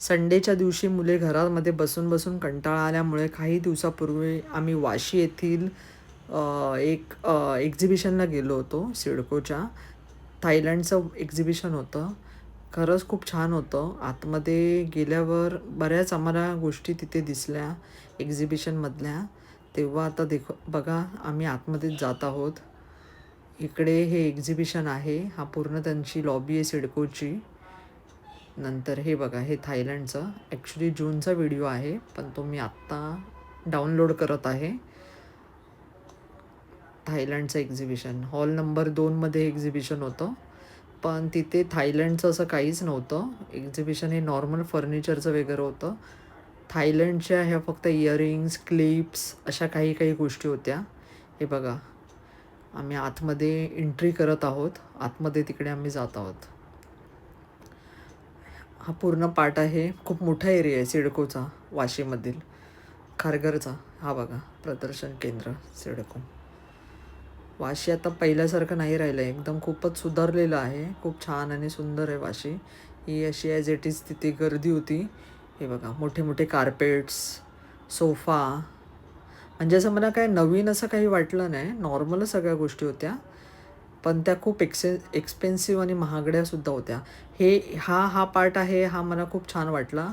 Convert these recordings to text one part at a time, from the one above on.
संडेच्या दिवशी मुले घरामध्ये बसून बसून कंटाळा आल्यामुळे काही दिवसापूर्वी आम्ही वाशी येथील एक एक्झिबिशनला गेलो होतो सिडकोच्या. थायलंडचं एक्झिबिशन होतं. खरंच खूप छान होतं. आतमध्ये गेल्यावर बऱ्याच आम्हाला गोष्टी तिथे दिसल्या एक्झिबिशनमधल्या. तेव्हा आता बघा आम्ही आतमध्येच जात आहोत. इकडे हे एक्झिबिशन आहे. हा पूर्ण त्यांची लॉबी आहे सिडकोची. नंतर हे बघा हे थायलंडचं ॲक्च्युली जूनचा व्हिडिओ आहे, पण तो मी आत्ता डाउनलोड करत आहे. थायलंडचं एक्झिबिशन हॉल नंबर 2मध्ये एक्झिबिशन होतं, पण तिथे थायलंडचं असं काहीच नव्हतं. एक्झिबिशन हे नॉर्मल फर्निचरचं वगैरे होतं. थायलंडच्या ह्या फक्त इयरिंग्स, क्लिप्स अशा काही काही गोष्टी होत्या. हे बघा आम्ही आतमध्ये एंट्री करत आहोत. आतमध्ये तिकडे आम्ही जात आहोत. हा पूर्ण पार्ट आहे. खूप मोठा एरिया आहे सिडकोचा, वाशीमधील खारघरचा. हा बघा प्रदर्शन केंद्र सिडको. वाशी आता पहिल्यासारखं नाही राहिलं आहे, एकदम खूपच सुधारलेलं आहे. खूप छान आणि सुंदर आहे वाशी. ही अशी ॲज इट इज तिथे गर्दी होती. हे बघा मोठे मोठे कार्पेट्स, सोफा, म्हणजे असं मला काय नवीन असं काही वाटलं नाही. नॉर्मलच सगळ्या गोष्टी होत्या, पण त्या खूप एक्सपेन्सिव्ह आणि महागड्यासुद्धा होत्या. हा पार्ट आहे, हा मला खूप छान वाटला.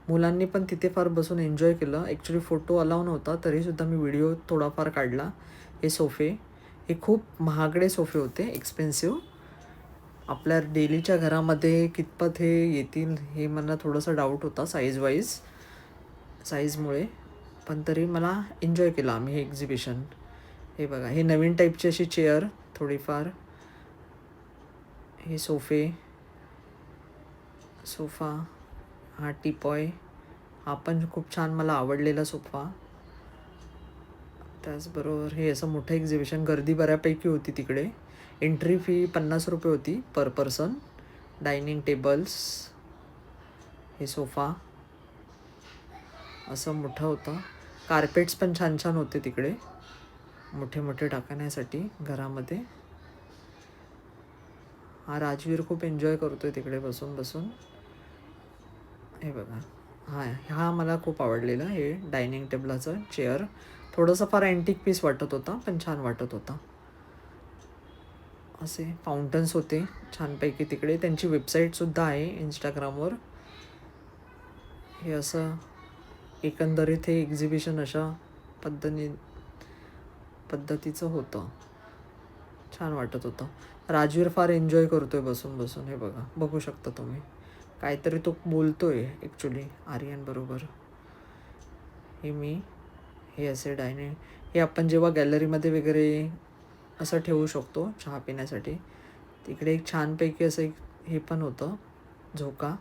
मुलांनी पण तिथे फार बसून एन्जॉय केलं. ॲक्च्युली फोटो अलाव नव्हता, तरीसुद्धा मी व्हिडिओ थोडाफार काढला. हे सोफे हे खूप महागडे सोफे होते, एक्सपेन्सिव्ह. आपल्या डेलीच्या घरामध्ये कितपत हे येतील हे मला थोडंसं डाऊट होता साईजमुळे, पण तरी मला एन्जॉय केलं आम्ही हे एक्झिबिशन. हे बघा हे नवीन टाईपची अशी चेअर थोडीफार, हे सोफा, हा टीपॉय, हा पण खूप छान मला आवडलेला सोफा. त्याचबरोबर हे असं मोठं एक्झिबिशन, गर्दी बऱ्यापैकी होती तिकडे. एंट्री फी 50 रुपये होती पर पर्सन. डायनिंग टेबल्स, हे सोफा असं मोठं होतं. कार्पेट्स पण छान छान होते तिकडे, मोठे मोठे टाकण्यासाठी घरामध्ये. हा राजवीर खूप एन्जॉय करतोय तिकडे बसून बसून. हे बघा हा मला खूप आवडलेला हे डायनिंग टेबलाचं चेअर. थोडंसं फार अँटिक पीस वाटत होता, पण छान वाटत होता. असे फाउंटन्स होते छानपैकी तिकडे. त्यांची वेबसाईटसुद्धा आहे इंस्टाग्रामवर. हे असं एकंदरीत हे एक्झिबिशन अशा पद्धतीचं होतं. छान वाटत होतं. राजवीर फार एन्जॉय करतोय बसून बसून. हे बघा बघू शकता तुम्ही, काहीतरी तो बोलतोय ॲक्च्युली आर्यनबरोबर. हे असे डायनिंग, हे आपण जेव्हा गॅलरीमध्ये वगैरे असं ठेवू शकतो चहा पिण्यासाठी. तिकडे एक छानपैकी असं एक हे पण होतं, झोका,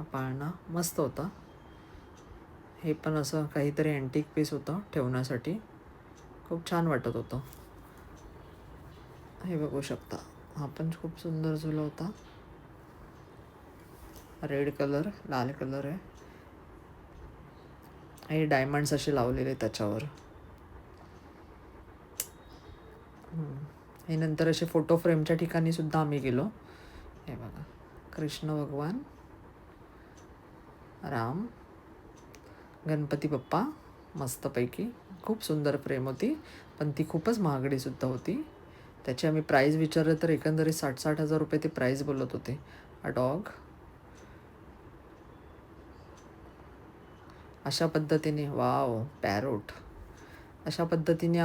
पाळणा मस्त होता. हे पण असं काहीतरी अँटिक पीस होतं ठेवण्यासाठी, खूप छान वाटत होतं. हे बघू शकता, हा पण खूप सुंदर झुला होता. रेड कलर, लाल कलर आहे. हे डायमंड्स असे लावलेले त्याच्यावर. हे नंतर असे फोटो फ्रेमच्या ठिकाणी सुद्धा आम्ही गेलो. हे बघा कृष्ण भगवान, राम, गणपती बाप्पा मस्तपैकी. खूप सुंदर फ्रेम होती, पण ती खूपच महागडीसुद्धा होती. त्याची आम्ही प्राईज विचारलं तर एकंदरीत 60,000 रुपये ते प्राईज बोलत होते. हा डॉग अशा पद्धतीने, वाव पॅरोट, अशा पद्धतीने